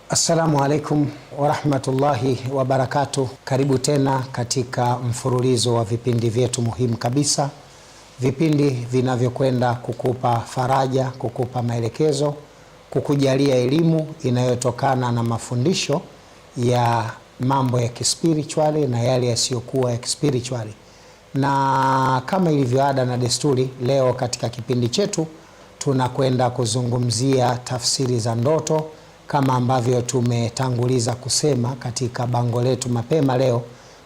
Assalamu alaikum wa rahmatullahi wa barakatuh. Karibu tena katika mfululizo wa vipindi vyetu muhimu kabisa, vipindi vinavyokwenda kukupa faraja, kukupa maelekezo, kukujalia elimu inayotokana na mafundisho ya mambo ya kispirituali na yale yasiyokuwa ya kispirituali. Na kama ilivyo ada na desturi, leo katika kipindi chetu tunakwenda kuzungumzia tafsiri za ndoto, kama ambavyo tumetanguliza kusema katika bango letu mapema leo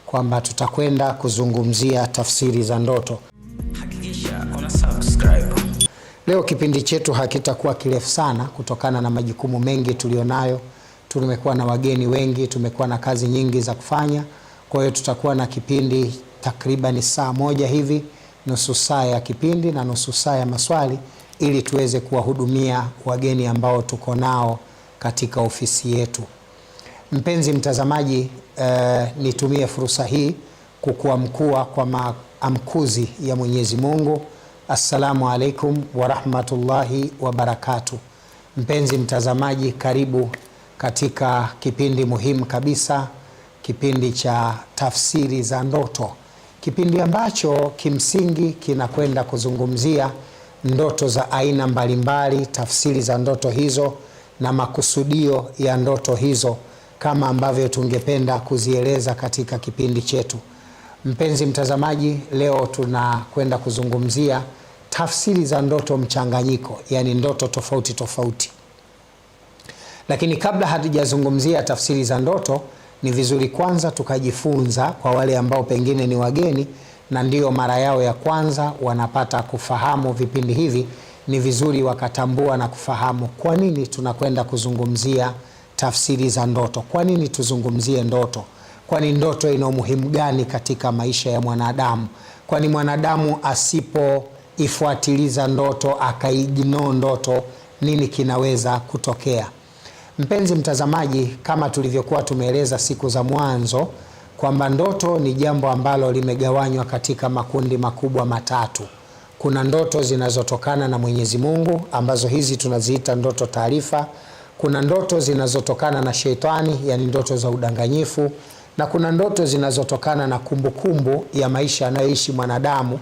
kwamba tutakwenda kuzungumzia tafsiri za ndoto. Hakikisha una subscribe. Leo kipindi chetu hakitakuwa kirefu sana kutokana na majukumu mengi tulionayo. Tumekuwa na wageni wengi, tumekuwa na kazi nyingi za kufanya. Kwa hiyo tutakuwa na kipindi takriban saa moja hivi, nusu saa ya kipindi na nusu saa ya maswali, ili tuweze kuwahudumia wageni ambao tuko nao katika ofisi yetu. Mpenzi mtazamaji, nitumie fursa hii kukuamkua kwa maamkuzi ya Mwenyezi Mungu. Assalamu alaikum wa rahmatullahi wa barakatuh. Mpenzi mtazamaji, karibu katika kipindi muhimu kabisa, kipindi cha tafsiri za ndoto, kipindi ambacho kimsingi kinakwenda kuzungumzia ndoto za aina mbalimbali, tafsiri za ndoto hizo na makusudio ya ndoto hizo, kama ambavyo tungependa kuzieleza katika kipindi chetu. Mpenzi mtazamaji, leo tunakwenda kuzungumzia tafsiri za ndoto mchanganyiko, yani ndoto tofauti tofauti. Lakini kabla hatujazungumzia tafsiri za ndoto, ni vizuri kwanza tukajifunza, kwa wale ambao pengine ni wageni na ndio mara yao ya kwanza wanapata kufahamu vipindi hivi, ni vizuri wakatambua na kufahamu kwa nini tunakwenda kuzungumzia tafsiri za ndoto. Kwa nini tuzungumzie ndoto? Kwani ndoto ina umuhimu gani katika maisha ya mwanadamu? Kwani mwanadamu asipoifuatiliza ndoto, akaignore ndoto, nini kinaweza kutokea? Mpenzi mtazamaji, kama tulivyokuwa tumeeleza siku za mwanzo kwamba ndoto ni jambo ambalo limegawanywa katika makundi makubwa matatu. Kuna ndoto zinazotokana na Mwenyezi Mungu, ambazo hizi tunaziita ndoto taarifa. Kuna ndoto zinazotokana na shetani, yani ndoto za udanganyifu, na kuna ndoto zinazotokana na kumbukumbu ya maisha anayoishi mwanadamu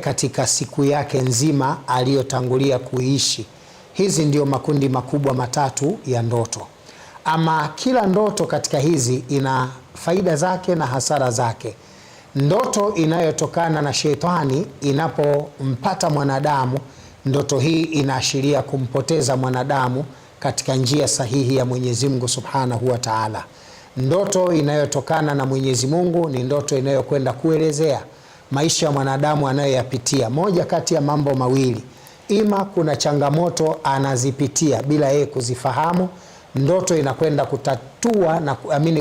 katika siku yake nzima aliyotangulia kuishi. Hizi ndio makundi makubwa matatu ya ndoto. Ama kila ndoto katika hizi ina faida zake na hasara zake. Ndoto inayotokana na shetani inapompata mwanadamu, ndoto hii inaashiria kumpoteza mwanadamu katika njia sahihi ya Mwenyezi Mungu Subhanahu wa Ta'ala. Ndoto inayotokana na Mwenyezi Mungu ni ndoto inayokwenda kuelezea maisha ya mwanadamu anayoyapitia. Moja kati ya mambo mawili: ima kuna changamoto anazipitia bila yeye kuzifahamu, ndoto inakwenda kutatua na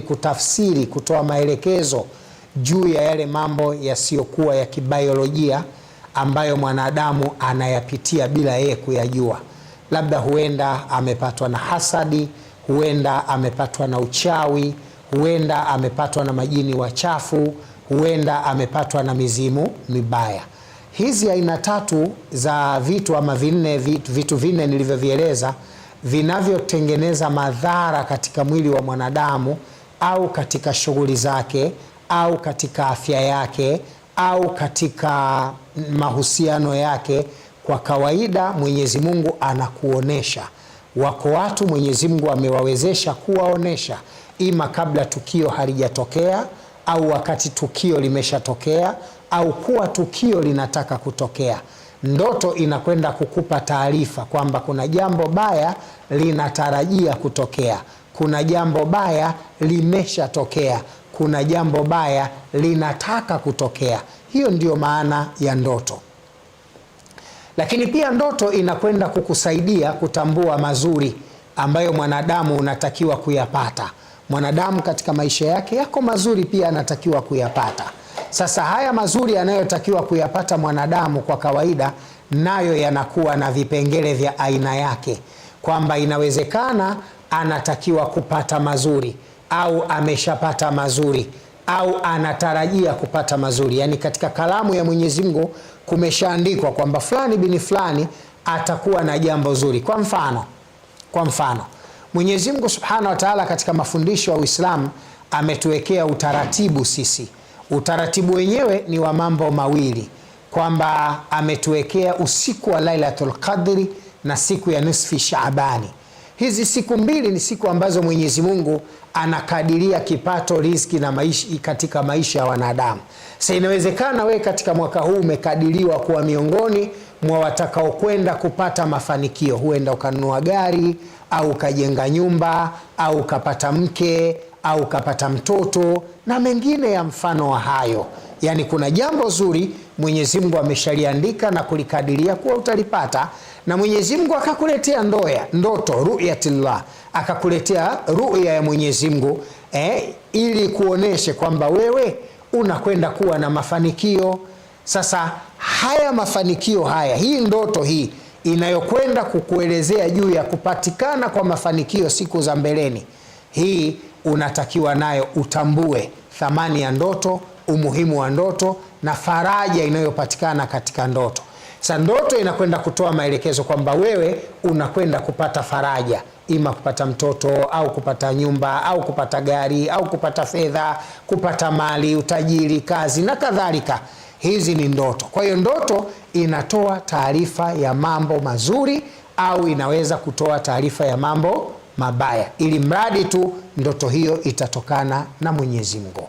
kutafsiri, kutoa maelekezo juu ya yale mambo yasiyokuwa ya kibiolojia ambayo mwanadamu anayapitia bila yeye kuyajua. Labda huenda amepatwa na hasadi, huenda amepatwa na uchawi, huenda amepatwa na majini wachafu, huenda amepatwa na mizimu mibaya. Hizi aina tatu za vitu ama vitu vinne nilivyovieleza, vinavyotengeneza madhara katika mwili wa mwanadamu au katika shughuli zake au katika afya yake au katika mahusiano yake. Kwa kawaida Mwenyezi Mungu anakuonesha. Wako watu Mwenyezi Mungu amewawezesha kuwaonesha, ima kabla tukio halijatokea au wakati tukio limeshatokea au kuwa tukio linataka kutokea. Ndoto inakwenda kukupa taarifa kwamba kuna jambo baya linatarajia kutokea, kuna jambo baya limeshatokea, kuna jambo baya linataka kutokea. Hiyo ndio maana ya ndoto. Lakini pia ndoto inakwenda kukusaidia kutambua mazuri ambayo mwanadamu unatakiwa kuyapata. Mwanadamu katika maisha yake yako mazuri pia anatakiwa kuyapata. Sasa haya mazuri anayotakiwa kuyapata mwanadamu kwa kawaida, nayo yanakuwa na vipengele vya aina yake, kwamba inawezekana anatakiwa kupata mazuri au ameshapata mazuri au anatarajia kupata mazuri. Yani katika kalamu ya Mwenyezi Mungu kumeshaandikwa kwamba fulani bini fulani atakuwa na jambo zuri. Kwa mfano, Mwenyezi Mungu Subhanahu wa Ta'ala katika mafundisho ya Uislamu ametuwekea utaratibu sisi. Utaratibu wenyewe ni wa mambo mawili, kwamba ametuwekea usiku wa Lailatul Qadri na siku ya nisfi Shaabani. Hizi siku mbili ni siku ambazo Mwenyezi Mungu anakadiria kipato, riziki na maisha katika maisha ya wanadamu. Sasa inawezekana we katika mwaka huu umekadiriwa kuwa miongoni mwa watakao kwenda kupata mafanikio. Huenda ukanunua gari au ukajenga nyumba au ukapata mke au ukapata mtoto na mengine ya mfano wa hayo. Yani kuna jambo zuri Mwenyezi Mungu ameshaliandika na kulikadiria kuwa utalipata, na Mwenyezi Mungu akakuletea ndoto ru'yatillah, akakuletea ru'ya ya Mwenyezi Mungu ili kuoneshe kwamba wewe unakwenda kuwa na mafanikio. Sasa haya mafanikio haya, hii ndoto hii inayokwenda kukuelezea juu ya kupatikana kwa mafanikio siku za mbeleni, hii unatakiwa nayo utambue thamani ya ndoto, umuhimu wa ndoto na faraja inayopatikana katika ndoto. Sasa ndoto inakwenda kutoa maelekezo kwamba wewe unakwenda kupata faraja, ima kupata mtoto au kupata nyumba au kupata gari au kupata fedha, kupata mali, utajiri, kazi na kadhalika. Hizi ni ndoto. Kwa hiyo ndoto inatoa taarifa ya mambo mazuri au inaweza kutoa taarifa ya mambo mabaya, ili mradi tu ndoto hiyo itatokana na Mwenyezi Mungu.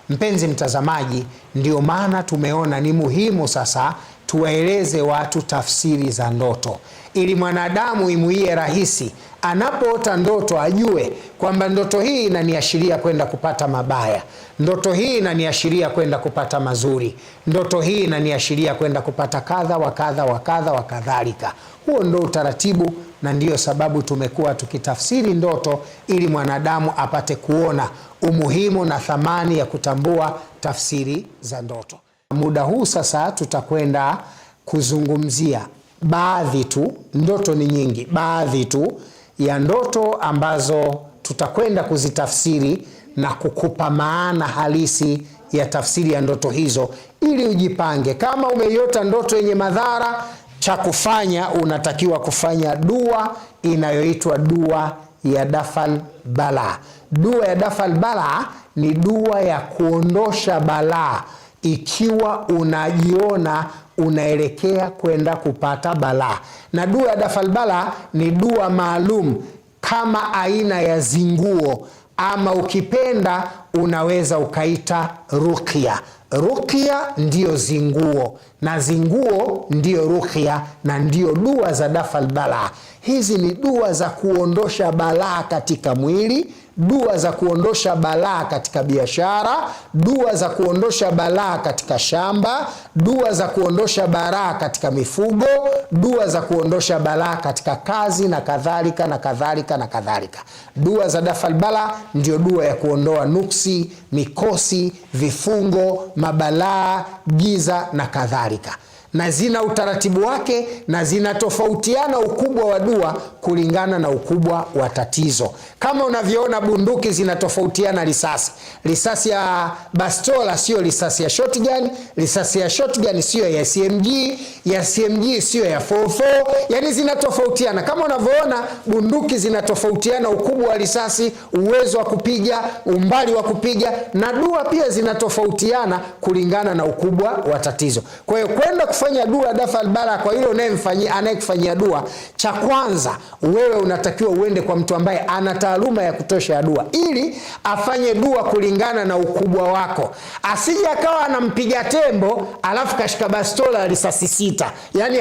Mpenzi mtazamaji, ndio maana tumeona ni muhimu sasa tuwaeleze watu tafsiri za ndoto, ili mwanadamu imuie rahisi anapoota ndoto ajue kwamba ndoto hii inaniashiria kwenda kupata mabaya, ndoto hii inaniashiria kwenda kupata mazuri, ndoto hii inaniashiria kwenda kupata kadha wa kadha wa kadha wa kadhalika. Huo ndio utaratibu, na ndiyo sababu tumekuwa tukitafsiri ndoto ili mwanadamu apate kuona umuhimu na thamani ya kutambua tafsiri za ndoto. Muda huu sasa tutakwenda kuzungumzia baadhi tu, ndoto ni nyingi, baadhi tu ya ndoto ambazo tutakwenda kuzitafsiri na kukupa maana halisi ya tafsiri ya ndoto hizo, ili ujipange. Kama umeiota ndoto yenye madhara, cha kufanya unatakiwa kufanya dua inayoitwa dua ya dafal bala. Dua ya dafal bala ni dua ya kuondosha balaa ikiwa unajiona unaelekea kwenda kupata balaa. Na dua ya dafal bala ni dua maalum kama aina ya zinguo, ama ukipenda unaweza ukaita ruqya. Ruqya ndiyo zinguo na zinguo ndiyo ruqya, na ndiyo dua za dafal bala. Hizi ni dua za kuondosha balaa katika mwili, dua za kuondosha balaa katika biashara, dua za kuondosha balaa katika shamba, dua za kuondosha balaa katika mifugo, dua za kuondosha balaa katika kazi na kadhalika na kadhalika na kadhalika. Dua za dafal bala ndio dua ya kuondoa nuksi, mikosi, vifungo, mabalaa, giza na kadhalika. Na zina utaratibu wake na zinatofautiana ukubwa wa dua kulingana na ukubwa wa tatizo. Kama unavyoona bunduki zinatofautiana risasi. Risasi ya bastola sio risasi ya shotgun, risasi ya shotgun sio ya SMG, ya SMG sio ya 44, yani zinatofautiana. Kama unavyoona bunduki zinatofautiana ukubwa wa risasi, uwezo wa kupiga, umbali wa kupiga, na dua pia zinatofautiana kulingana na ukubwa wa tatizo. Kwa hiyo kwenda kufanya dua dafal bala kwa hilo anayekufanyia dua, cha kwanza wewe unatakiwa uende kwa mtu ambaye ana taaluma ya kutosha ya dua, ili afanye dua kulingana na ukubwa wako. Asije akawa anampiga tembo alafu kashika bastola risasi 6, yani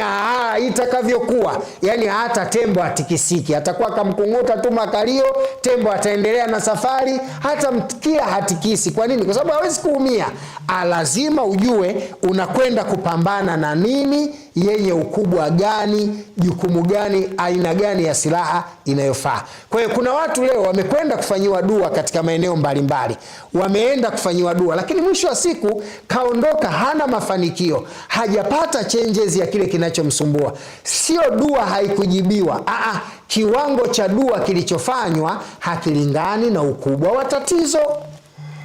itakavyokuwa, yani hata tembo atikisiki, atakuwa kamkunguta tu makalio, tembo ataendelea na safari, hata mtikia hatikisi. Kwa nini? Kwa sababu hawezi kuumia. Lazima ujue unakwenda kupambana na nini, yenye ukubwa gani, jukumu gani, aina gani ya silaha inayofaa. Kwa hiyo kuna watu leo wamekwenda kufanyiwa dua katika maeneo mbalimbali, wameenda kufanyiwa dua, lakini mwisho wa siku kaondoka hana mafanikio, hajapata changes ya kile kinachomsumbua. Sio dua haikujibiwa, kiwango cha dua kilichofanywa hakilingani na ukubwa wa tatizo.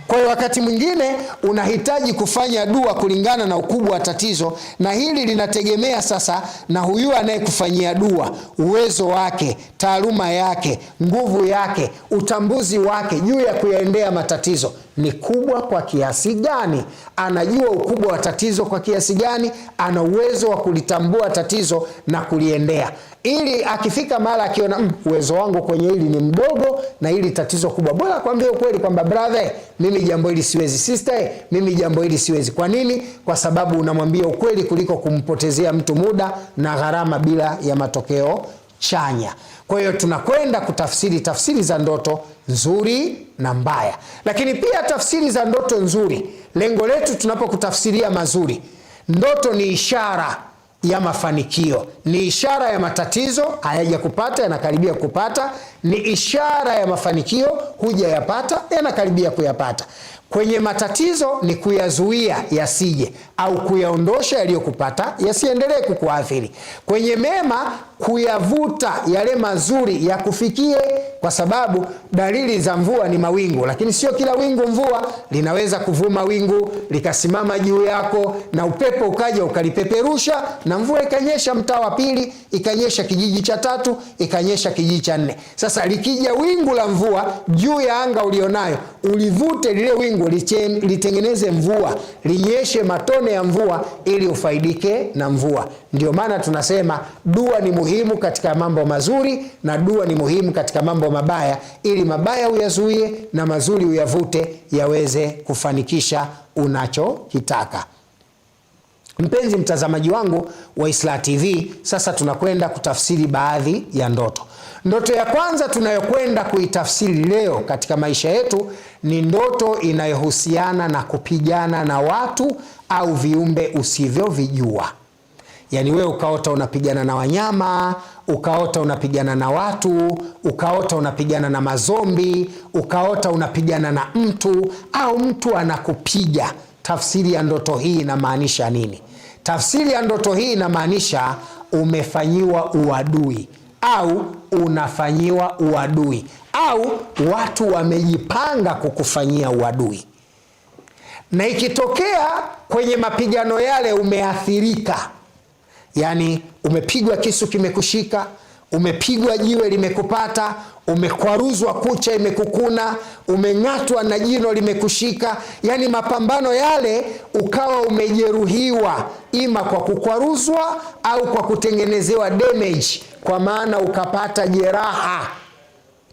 Kwa hiyo wakati mwingine unahitaji kufanya dua kulingana na ukubwa wa tatizo, na hili linategemea sasa na huyu anayekufanyia dua, uwezo wake, taaluma yake, nguvu yake, utambuzi wake juu ya kuyaendea matatizo ni kubwa kwa kiasi gani, anajua ukubwa wa tatizo kwa kiasi gani, ana uwezo wa kulitambua tatizo na kuliendea, ili akifika mara akiona uwezo wangu kwenye hili ni mdogo na hili tatizo kubwa, bora kwambie ukweli kwamba brother, mimi jambo hili siwezi, sister, mimi jambo hili siwezi. Kwa nini? Kwa sababu unamwambia ukweli kuliko kumpotezea mtu muda na gharama bila ya matokeo chanya. Kwa hiyo tunakwenda kutafsiri tafsiri za ndoto nzuri na mbaya, lakini pia tafsiri za ndoto nzuri. Lengo letu tunapokutafsiria mazuri, ndoto ni ishara ya mafanikio, ni ishara ya matatizo hayaja kupata yanakaribia kupata, ni ishara ya mafanikio huja yapata yanakaribia kuyapata. Kwenye matatizo ni kuyazuia yasije, au kuyaondosha yaliyokupata yasiendelee kukuathiri. Kwenye mema kuyavuta yale mazuri ya kufikie, kwa sababu dalili za mvua ni mawingu, lakini sio kila wingu mvua. Linaweza kuvuma wingu likasimama juu yako na upepo ukaja ukalipeperusha na mvua ikanyesha mtaa wa pili, ikanyesha kijiji cha tatu, ikanyesha kijiji cha nne. Sasa likija wingu la mvua juu ya anga ulionayo, ulivute lile wingu litengeneze mvua, linyeshe matone ya mvua ili ufaidike na mvua. Ndio maana tunasema dua ni muhimu katika mambo mazuri na dua ni muhimu katika mambo mabaya, ili mabaya uyazuie na mazuri uyavute yaweze kufanikisha unachokitaka. Mpenzi mtazamaji wangu wa Islaah TV, sasa tunakwenda kutafsiri baadhi ya ndoto. Ndoto ya kwanza tunayokwenda kuitafsiri leo katika maisha yetu ni ndoto inayohusiana na kupigana na watu au viumbe usivyovijua. Yaani wewe ukaota unapigana na wanyama, ukaota unapigana na watu, ukaota unapigana na mazombi, ukaota unapigana na mtu au mtu anakupiga. Tafsiri ya ndoto hii inamaanisha nini? Tafsiri ya ndoto hii inamaanisha umefanyiwa uadui au unafanyiwa uadui au watu wamejipanga kukufanyia uadui. Na ikitokea kwenye mapigano yale umeathirika, yani umepigwa kisu kimekushika, umepigwa jiwe limekupata, umekwaruzwa kucha imekukuna, umeng'atwa na jino limekushika, yani mapambano yale ukawa umejeruhiwa, ima kwa kukwaruzwa au kwa kutengenezewa damage, kwa maana ukapata jeraha.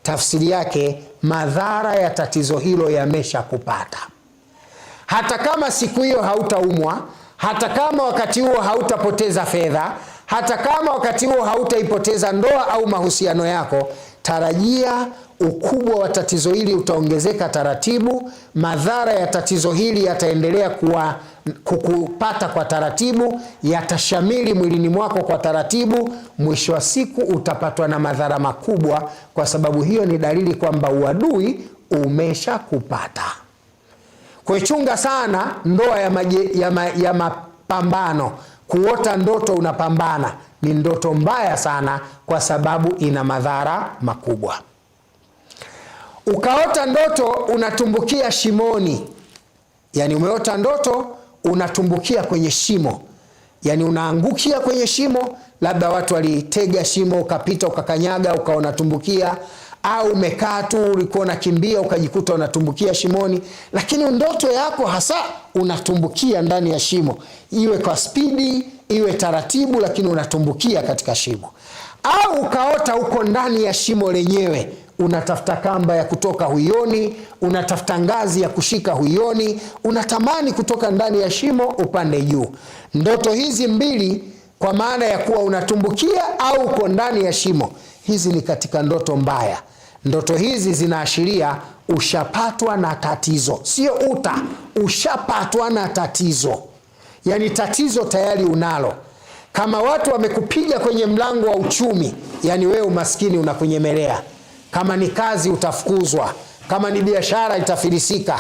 Tafsiri yake madhara ya tatizo hilo yamesha kupata. Hata kama siku hiyo hautaumwa, hata kama wakati huo hautapoteza fedha, hata kama wakati huo hautaipoteza ndoa au mahusiano yako, tarajia ukubwa wa tatizo hili utaongezeka taratibu. Madhara ya tatizo hili yataendelea kukupata kwa taratibu, yatashamili mwilini mwako kwa taratibu. Mwisho wa siku utapatwa na madhara makubwa, kwa sababu hiyo ni dalili kwamba uadui umesha kupata. Kwa chunga sana ndoa ya mapambano. Kuota ndoto unapambana ni ndoto mbaya sana, kwa sababu ina madhara makubwa. Ukaota ndoto unatumbukia shimoni, yani umeota ndoto unatumbukia kwenye shimo, yani unaangukia kwenye shimo, labda watu walitega shimo ukapita ukakanyaga ukaona tumbukia, au umekaa tu ulikuwa unakimbia ukajikuta unatumbukia shimoni, lakini ndoto yako hasa unatumbukia ndani ya shimo, iwe kwa spidi iwe taratibu, lakini unatumbukia katika shimo. Au ukaota uko ndani ya shimo lenyewe, unatafuta kamba ya kutoka huioni, unatafuta ngazi ya kushika huioni, unatamani kutoka ndani ya shimo upande juu. Ndoto hizi mbili, kwa maana ya kuwa unatumbukia au uko ndani ya shimo, hizi ni katika ndoto mbaya. Ndoto hizi zinaashiria ushapatwa na tatizo, sio ushapatwa na tatizo. Yani tatizo tayari unalo. Kama watu wamekupiga kwenye mlango wa uchumi, yani wewe umaskini unakunyemelea. Kama ni kazi utafukuzwa, kama ni biashara itafilisika,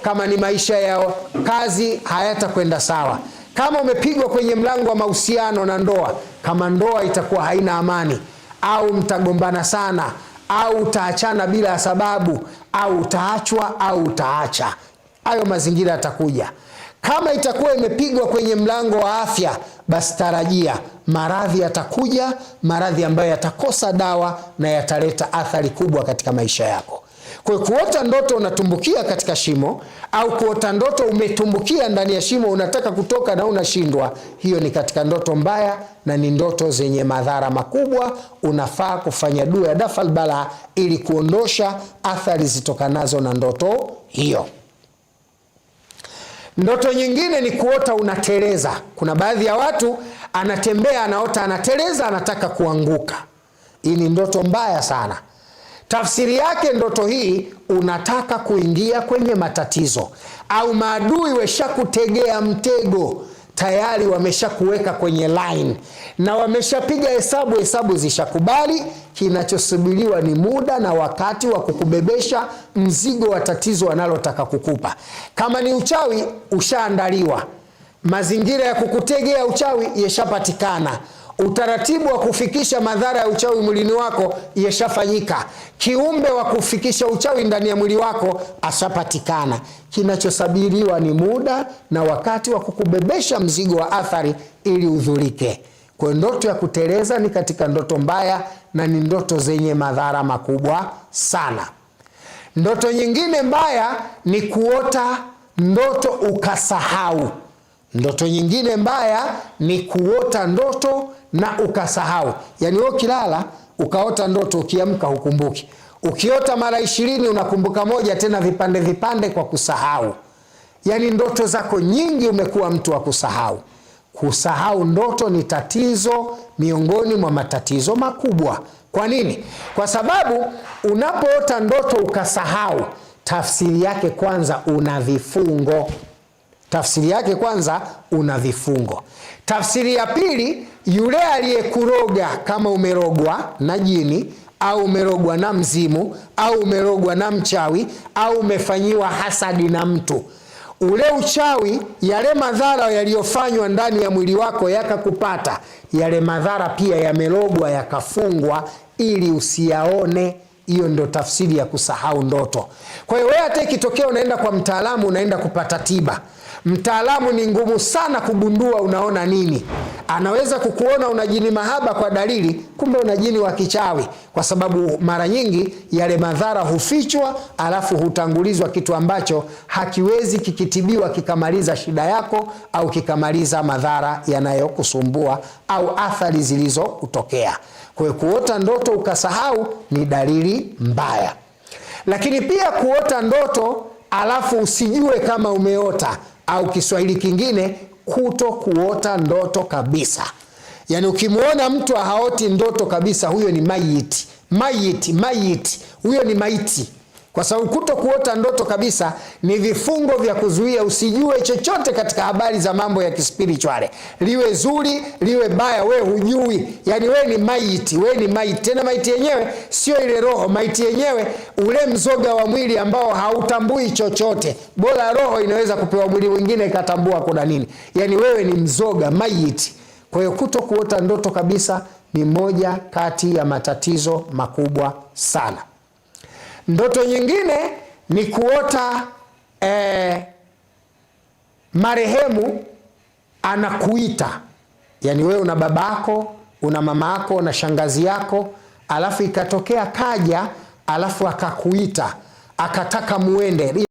kama ni maisha ya kazi hayatakwenda sawa. Kama umepigwa kwenye mlango wa mahusiano na ndoa, kama ndoa itakuwa haina amani, au mtagombana sana, au utaachana bila sababu, au utaachwa au utaacha. Hayo mazingira yatakuja. Kama itakuwa imepigwa kwenye mlango wa afya, basi tarajia maradhi yatakuja, maradhi ambayo yatakosa dawa na yataleta athari kubwa katika maisha yako. Kwa hiyo kuota ndoto unatumbukia katika shimo, au kuota ndoto umetumbukia ndani ya shimo unataka kutoka na unashindwa, hiyo ni katika ndoto mbaya na ni ndoto zenye madhara makubwa. Unafaa kufanya dua ya dafal bala ili kuondosha athari zitokanazo na ndoto hiyo. Ndoto nyingine ni kuota unateleza. Kuna baadhi ya watu anatembea anaota anateleza, anataka kuanguka. Hii ni ndoto mbaya sana. Tafsiri yake ndoto hii, unataka kuingia kwenye matatizo, au maadui wameshakutegea mtego, tayari wameshakuweka kwenye line na wameshapiga hesabu zishakubali. Kinachosubiriwa ni muda na wakati wa kukubebesha mzigo wa tatizo wanalotaka kukupa. Kama ni uchawi, ushaandaliwa, mazingira ya kukutegea uchawi yashapatikana, utaratibu wa kufikisha madhara ya uchawi mwilini wako yashafanyika, kiumbe wa kufikisha uchawi ndani ya mwili wako ashapatikana. Kinachosubiriwa ni muda na wakati wa kukubebesha mzigo wa athari ili udhurike. Kwa ndoto ya kuteleza ni katika ndoto mbaya na ni ndoto zenye madhara makubwa sana. Ndoto nyingine mbaya ni kuota ndoto ukasahau. Ndoto nyingine mbaya ni kuota ndoto na ukasahau. Yani wewe ukilala ukaota ndoto, ukiamka hukumbuki. Ukiota mara 20 unakumbuka moja, tena vipande vipande kwa kusahau. Yani ndoto zako nyingi umekuwa mtu wa kusahau. Kusahau ndoto ni tatizo miongoni mwa matatizo makubwa. Kwa nini? Kwa sababu unapoota ndoto ukasahau, tafsiri yake kwanza una vifungo. Tafsiri yake kwanza una vifungo. Tafsiri ya pili, yule aliyekuroga, kama umerogwa na jini au umerogwa na mzimu au umerogwa na mchawi au umefanyiwa hasadi na mtu, ule uchawi, yale madhara yaliyofanywa ndani ya mwili wako yakakupata, yale madhara pia yamerogwa yakafungwa ili usiyaone. Hiyo ndio tafsiri ya kusahau ndoto. Kwa hiyo wewe hata ikitokea unaenda kwa mtaalamu, unaenda kupata tiba, mtaalamu ni ngumu sana kugundua unaona nini. Anaweza kukuona una jini mahaba kwa dalili, kumbe una jini wa kichawi, kwa sababu mara nyingi yale madhara hufichwa, alafu hutangulizwa kitu ambacho hakiwezi kikitibiwa kikamaliza shida yako au kikamaliza madhara yanayokusumbua au athari zilizokutokea. Kwa hiyo kuota ndoto ukasahau ni dalili mbaya. Lakini pia kuota ndoto alafu usijue kama umeota, au Kiswahili kingine kuto kuota ndoto kabisa. Yani ukimuona mtu haoti ndoto kabisa, huyo ni mayiti. Mayiti, huyo ni maiti. Kwa sababu kuto kuota ndoto kabisa ni vifungo vya kuzuia usijue chochote katika habari za mambo ya kispirituale. Liwe zuri, liwe baya, we hujui. Yani we ni maiti, we ni maiti. Tena maiti yenyewe sio ile roho, maiti yenyewe ule mzoga wa mwili ambao hautambui chochote. Bora roho inaweza kupewa mwili mwingine ikatambua kuna nini. Yani wewe ni mzoga, maiti. Kwa hiyo kuto kuota ndoto kabisa ni moja kati ya matatizo makubwa sana. Ndoto nyingine ni kuota marehemu anakuita. Yani wewe una babako, una mamako, na shangazi yako, alafu ikatokea kaja, alafu akakuita, akataka muende.